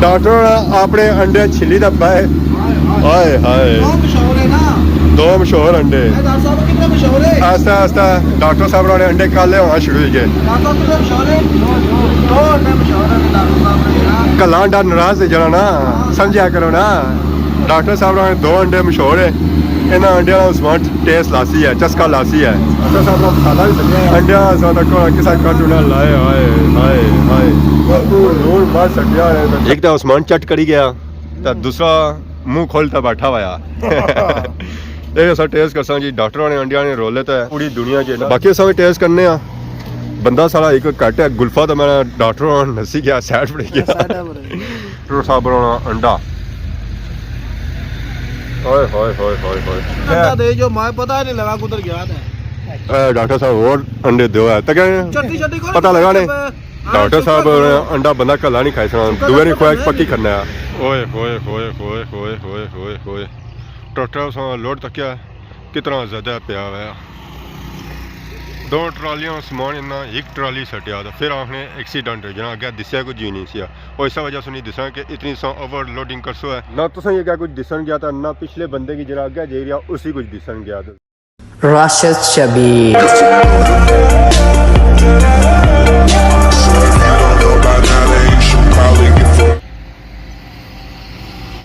Doctor अपने अंडे छिली दा पाए हाय हाय दो मशहूर अंडे आस्ता आस्ता डॉक्टर साहब ने अंडे काले होना शुरू हो गए कला अंडा नाराज है जरा ना समझा करो ना डॉक्टर साहब ने दो अंडे मशहूर है इन्होंने अंडे स्मार्ट टेस्ट लासी है चस्का लासी है डॉक्टर साहब ने खाना भी समझा अंडे ज्यादा को किसा काटूना लाए हाय हाय हाय नूर मार सटिया एक तो उस्मान चट करी गया तो दूसरा मुंह खोलता बैठा हुआ ਇਹ ਅਸਾਂ ਟੇਸਟ ਕਰਸਾਂ ਜੀ ਡਾਕਟਰਾਂ ਨੇ ਅੰਡਿਆਂ ਨੇ ਰੋਲੇ ਤਾਂ ਪੂਰੀ ਦੁਨੀਆ 'ਚ ਬਾਕੀ ਅਸਾਂ ਵੀ ਟੇਸਟ ਕਰਨੇ ਆ ਬੰਦਾ ਸਾਲਾ ਇੱਕ ਘੱਟ ਹੈ ਗੁਲਫਾ ਤਾਂ ਮੈਂ ਡਾਕਟਰਾਂ ਨੂੰ ਨਸੀ ਗਿਆ ਸਾਈਡ ਫੜ ਗਿਆ ਡਾਕਟਰ ਸਾਹਿਬ ਬਣਾਉਣਾ ਅੰਡਾ ਓਏ ਹੋਏ ਹੋਏ ਹੋਏ ਹੋਏ अंडा दे जो मैं पता ही नहीं लगा कुधर गया था डॉक्टर साहब और अंडे दो है तो चट्टी चट्टी को पता लगा ने डॉक्टर साहब अंडा बंदा कला नहीं खाई सकता दुए नहीं खुआ पक्की करना है ओए होए होए होए होए होए होए होए ट्रैक्टर से लोड तक क्या कितना ज़्यादा पिया हुआ दो ट्रालियां समान इन्ना एक ट्राली सटिया था फिर आपने एक्सीडेंट जना अगर दिसया कुछ जी नहीं सिया और इस वजह से नहीं दिसा कि इतनी सा ओवरलोडिंग कर सो है ना तो ये क्या कुछ दिसन गया था ना पिछले बंदे की जरा अगर जेरिया उसी कुछ दिसन गया था राशिद शबीर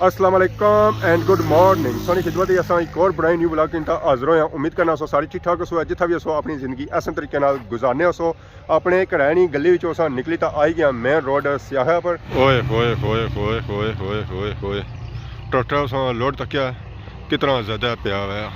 अस्सलाम वालेकुम एंड गुड मॉर्निंग सोनी खिदमत असां एक और बड़ा न्यू ब्लॉग इंता हाज़र होया उम्मीद करना सो सारी ठीक ठाक हो जिथा भी असो अपनी जिंदगी ऐसे तरीके नाल गुजारने सो अपने घरै नी गली विचों असां निकली तो आई गया मेन रोड सियाहा पर ओए होए होए होए होए होए होए होए ट्रैक्टर से लोड तक क्या कितना ज़्यादा पिया हुआ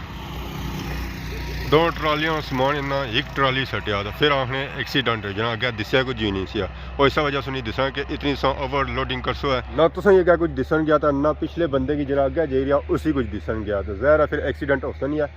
दो ट्रालियां समान इन्ना एक ट्राली सटिया था फिर आपने एक्सीडेंट जना अगर दिसया कुछ जी नहीं सिया और इस वजह से नहीं दिसा कि इतनी सा ओवरलोडिंग कर सो है ना तो ये क्या कुछ दिसन गया था ना पिछले बंदे की जरा अगर जेरिया उसी कुछ दिसन गया था ज़ाहिर है फिर एक्सीडेंट हो नहीं है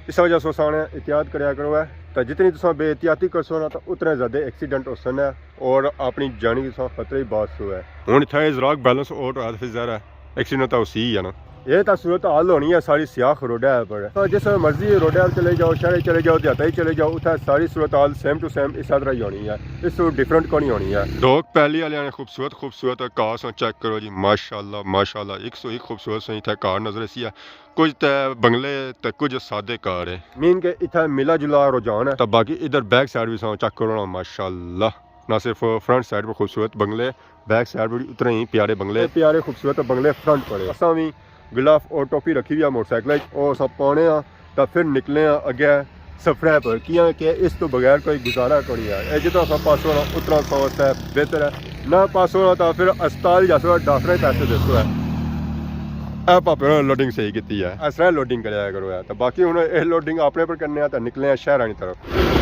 इस वजह से साने एहतियात कराया करो है तो जितनी तुम बेहतियाती कर सो ना तो उतने ज़्यादा एक्सीडेंट हो है और अपनी जानी के खतरे ही बात सो है हूँ इतना इजराक बैलेंस आउट होया फिर ज़ाहिर है एक्सीडेंट तो उसी है ना ये तो सूरत हाल होनी है सारी सियाह रोडा है पर तो जिस मर्जी रोडा चले जाओ शहर चले जाओ देहात ही चले जाओ उतना सारी सूरत हाल सेम टू सेम इस तरह ही होनी है इस डिफरेंट को नहीं होनी है लोग पहली वाले ने खूबसूरत खूबसूरत कार चेक करो जी माशाल्लाह माशाल्लाह 101 खूबसूरत सही था कार नजर सी है कुछ तो बंगले तो कुछ सादे कार है मीन के इतना मिला जुला रुझान है तो बाकी इधर बैक साइड भी चेक करो ना माशाल्लाह ना सिर्फ फ्रंट साइड पर खूबसूरत बंगले बैक साइड पर उतने ही प्यारे बंगले प्यारे खूबसूरत बंगले फ्रंट पर असा भी गिलाफ और टोपी रखी हुई है मोटरसाइकिल और सब पाने तो फिर निकले अगे सफर पर किया कि इस तो बगैर कोई गुजारा को नहीं है जितना सब पास होना उतना सौत है बेहतर है ना पास होना तो फिर अस्पताल जासो डॉक्टर पैसे दसो है भापे लोडिंग सही की है इस तरह लोडिंग कराया करो है तो बाकी हूँ यह लोडिंग अपने पर करने तो निकले शहर की तरफ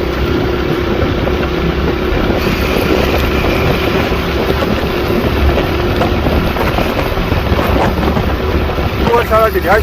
सारा डिजाइन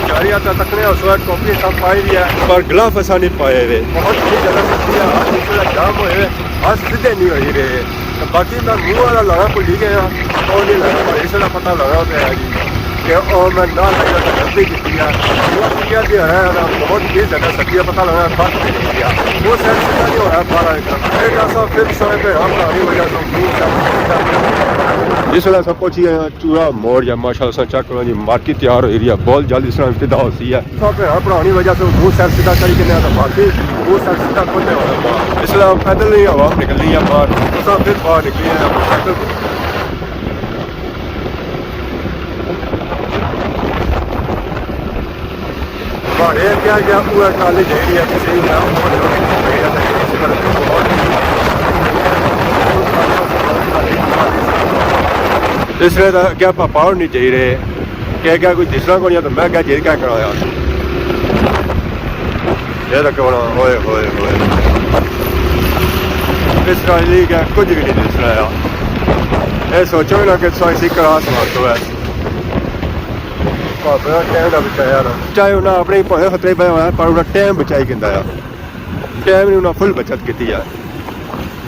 जारी आता तकने उस वक्त टोपी सब पाई हुई है पर ग्लव असा नहीं पाए हुए बहुत बड़ी जगह जाम हुए हाथ सीधे नहीं हो रहे तो बाकी मैं मुँह वाला लगा भुली गया और नहीं लगा इसलिए पता लगा पे है जी कि और मैं ना लगा गलती की है बहुत ही जगह सकी पता लगा बात नहीं किया वो सर सीधा नहीं हो रहा बारह फिर समय पे हम वजह से जिस वेले सब पहुंची चूड़ा मोड़ या माशाल्लाह चेक करो जी मार्केट तैयार हो रही है बहुत जल्द इस तरह इब्तिदा होती है सब पढ़ानी वजह से वो सर सीधा करी के तो बाकी वो सर सीधा खुद इसलिए पैदल नहीं हवा निकलनी है बाहर सब फिर बाहर निकली है क्या क्या पूरा ट्राली जी है किसी इसलिए क्या पावर नहीं चाहिए रहे क्या क्या कुछ दिसना को नहीं तो मैं क्या चीज क्या कराया ये तो क्यों होए होए होए इस ट्राली क्या कुछ भी नहीं दिस रहा ये सोचो ना कि इसी क्रास मारतो है टाइम का बचाया चाहे उन्हें अपने भावे खतरे पाया हुआ पर उन्हें टाइम बचाई कहता है टाइम ने उन्हें फुल बचत की है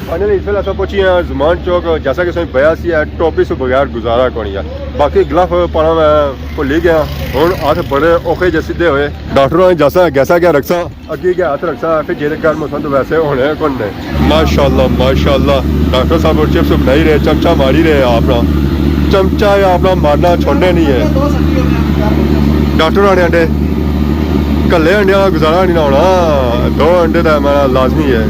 फाइनली इस वेले पहुंची हैं जुमान चौक जैसा कि बया सी है टोपी से बगैर गुजारा को नहीं है बाकी ग्लव पाना मैं भुल ही गया हूँ हाथ बड़े औखे जे सीधे हुए डॉक्टरों ने जैसा गैसा क्या रखसा अगे क्या हाथ रखसा फिर जेरे घर मौसम तो वैसे होने कौन ने माशाल्लाह माशाल्लाह डॉक्टर साहब चिप्स बनाई रहे चमचा मारी रहे आप चमचा या अपना मारना छोड़ने नहीं है दो सब्जी होने हैं चार होने डॉक्टर आने अंडे कल्ले अंडे का गुजारा नहीं ना होना 2 अंडे का मेरा लाजमी है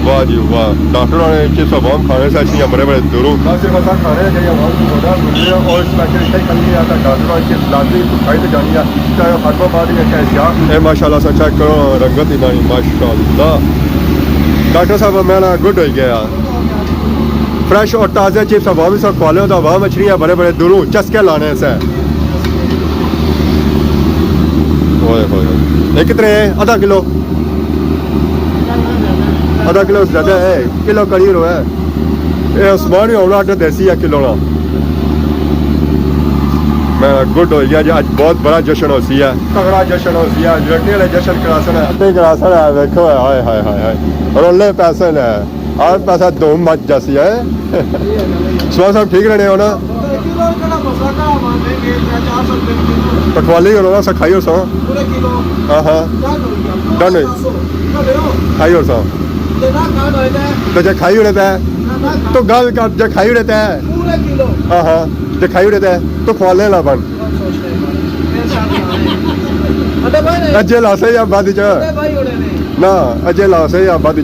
वाह जी वाह डॉक्टर आने चिप्स अवाम खाने से अच्छी बड़े बड़े दूरों से बसा खाने चाहिए अवाम को होना मुझे और स्पेशल इतना करनी आता डॉक्टर आने चिप्स लाजमी को खाई तो जानी है चाहे फतवाबाद में चाहे सियाह ए माशाल्लाह से चेक करो रंगत ही नहीं माशाल्लाह डॉक्टर साहब मेरा गुड हो गया फ्रेश और ताज़ा चिप्स अवाम से खवाले तो अवाम मछलियाँ बड़े बड़े दूरों चस्के लाने से ये कितने हैं आधा किलो ज़्यादा है किलो करीब है ये उस्मान भी होना आटा देसी है किलो ना मैं गुड हो गया जी आज बहुत बड़ा जश्न हो सी है तगड़ा जश्न हो सी है लड़ने वाले जश्न करासन है देखो हाय हाय हाय हाय रोले पैसे ने और पैसा दो मच जैसी है सुबह सब ठीक रहने हो ना पखवाली करो ना सखाई हो सो हाँ हाँ डन खाई हो सो तो जब खाई रहता है तो गाँव का जब खाई रहता है हाँ हाँ जब खाई रहता है तो खवाले ला बन अजय लासे या बाद ना अजय लासे या बाद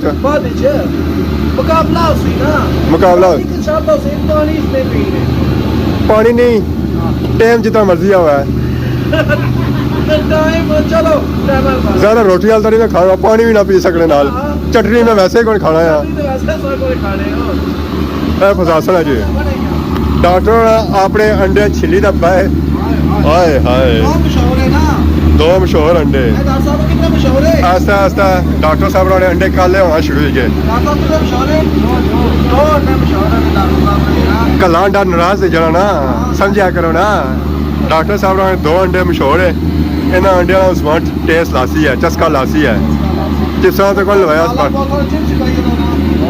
मुकाबला पानी नहीं टाइम जितना मर्जी हुआ है ज्यादा रोटी वाल तो नहीं खाना पानी भी ना पी सकने नाल चटनी में वैसे कौन खाना है फसासन है जी डॉक्टर अपने अंडे छिली दबा है हाय हाय 2 मशहूर अंडे आस्ता आस्ता डॉक्टर साहब ने अंडे काले होना शुरू हो गए कला अंडा नाराज से जाना ना समझा करो ना डॉक्टर साहब ने 2 अंडे मशहूर है इन्होंने अंडे का स्मार्ट टेस्ट लासी है चस्का लासी है चिप्सा तो कौन लगाया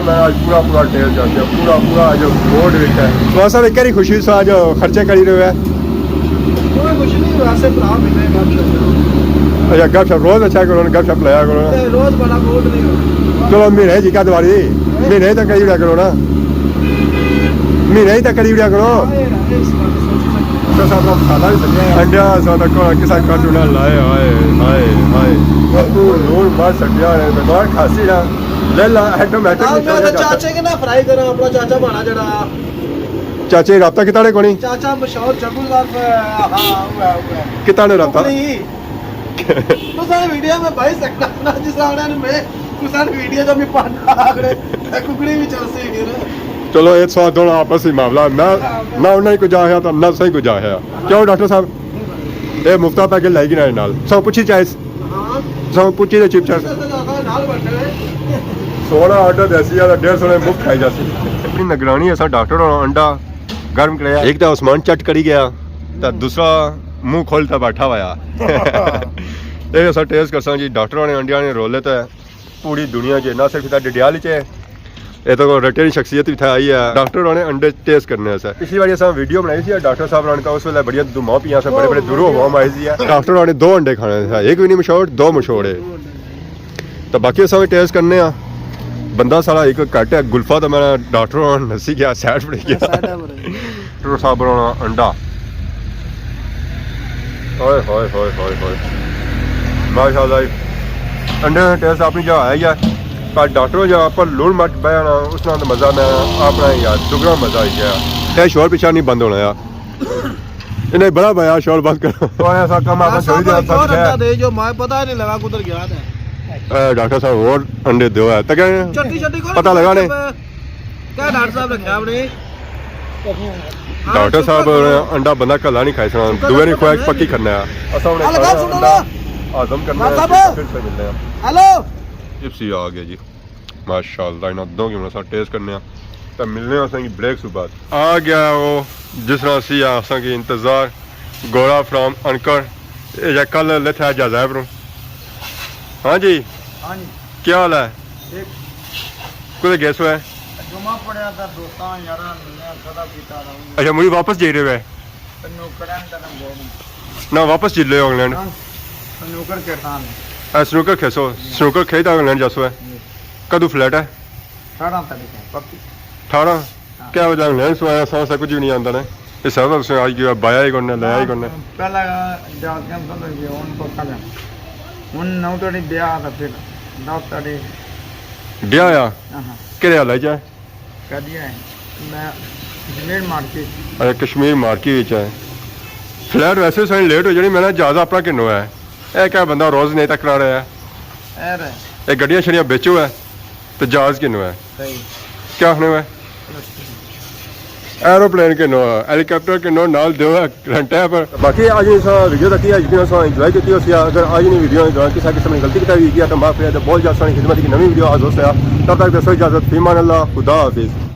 पूरा पूरा टेस्ट जाती है पूरा पूरा जो बोर्ड है तो सब एक ही खुशी से आज खर्चे करी रहे हैं अच्छा गप शप रोज अच्छा करो गप शप लाया करो ना रोज बड़ा बोर्ड नहीं हो चलो महीने जी का तुम्हारी महीने तक करी करो ना महीने तक करी करो अंडा किसा कार्टून लाए हाय हाय हाय तू नूर मार सकिया है बेकार खासी ना ले ला ऑटोमेटिक चाचे के ना फ्राई करो अपना चाचा बना जड़ा चाचे राब्ता किताने कोनी चाचा मशहूर जगूदार हां किताने राब्ता तो सारे वीडियो में भाई सकता ना जिस रावण में कुछ वीडियो जब मैं पाना आगरे कुकड़ी भी चल सी गिर चलो एक साथ दोनों आपस में मामला ना उन्हें को जाया तो ना सही को जाया क्यों डॉक्टर साहब ये मुफ्ता पैकेट लाएगी ना नाल सब पूछी चाहे सब पूछी तो चिप चाट सोना ऑर्डर देसी है 150 में मुफ्त खाई जाती अपनी निगरानी है डॉक्टर और अंडा गर्म कराया एक तो उस्मान चट करी गया तो दूसरा मुंह खोलता बैठा हुआ ये अस टेस्ट कर जी डॉक्टर ने अंडिया ने रोले तो पूरी दुनिया च ना सिर्फ डडियाल च ये तो रटे शख्सियत भी आई है डॉक्टर ने अंडे टेस्ट करने से पिछली बार अस वीडियो बनाई थी डॉक्टर साहब ने उस वेले बड़िया दुमा पिया से बड़े बड़े दूरों अवाम आई थी डॉक्टर ने 2 अंडे खाने थे एक भी नहीं मशहूर 2 मशहूर है तो बाकी अस टेस्ट करने बंदा सारा एक घट है गुल्फा तो मैं डॉक्टर नसी गया सैड पड़ गया डॉक्टर साहब बनाना अंडा होए होए होए होए होए माशाल्लाह अंडे का टेस्ट अपनी जगह है यार पर डॉक्टरों जगह पर लून मट बयाना उस नाल मज़ा मैं अपना यार दुगना मज़ा आई गया ये शोर पीछा नहीं बंद होना यार इन्हें बड़ा बया शोर बंद करो तो ऐसा कम आपने छोड़ दिया दे जो मैं पता ही नहीं लगा कुधर गया था डॉक्टर साहब और अंडे दो है तक पता लगा ने क्या डॉक्टर साहब रखा आपने डॉक्टर साहब अंडा बंदा कला नहीं खाई सकना दुए नहीं खुआ पक्की करना है असा उन्हें आजम करना है फिर से मिलने हैं हेलो चिप्सी आ गया जी माशाल्लाह इन दो की साथ टेस्ट करने तो मिलने असें ब्रेक सुबह आ गया वो जिस तरह सी असें की इंतजार गोरा फ्रॉम अनकर ये कल लेथा जाजाब रू हाँ जी क्या हाल है कुछ गैस हुआ है अच्छा मुझे वापस जा रहे हो ना वापस चिल्ले हो इंग्लैंड स्नूकर खेसो स्नूकर खेता इंग्लैंड जासो है कदू फ्लैट है 18 तारीख 18 क्या वजह लें सो आया सा कुछ भी नहीं आंदा ने ये सब से आज की बाया ही कोने लाया ही कोने पहला जहाज कैंसिल हो गया उनको कल उन नौ तो नहीं दिया था फिर नौ तारीख ब्याह आ हाँ किरे हाल च कर दिया है मैं जमीन मार्केट अच्छा कश्मीर मार्की विच है फ्लैट वैसे सारी लेट हो जानी मैं ना जहाज अपना किन्नो है ਇਹ ਕਿਆ ਬੰਦਾ ਰੋਜ਼ ਨਹੀਂ ਤੱਕ ਰਿਹਾ ਹੈ एर है ਇਹ ਗੱਡੀਆਂ ਛੜੀਆਂ ਵੇਚੋ ਹੈ ਤੇ ਜਹਾਜ਼ ਕਿੰਨੋ ਹੈ सही ਕਿਆ ਹੋਣਾ ਹੈ एरोप्लेन के नो हेलीकॉप्टर के नो नाल दो घंटे पर बाकी आज सा वीडियो तक आज वीडियो सा एंजॉय की अगर आज ने वीडियो किसी किस्म की गलती की तो बहुत ज़्यादा खिदमत की नवी वीडियो आज हो तब तक दसो इजाजत फीमान अल्लाह खुदा हाफिज़।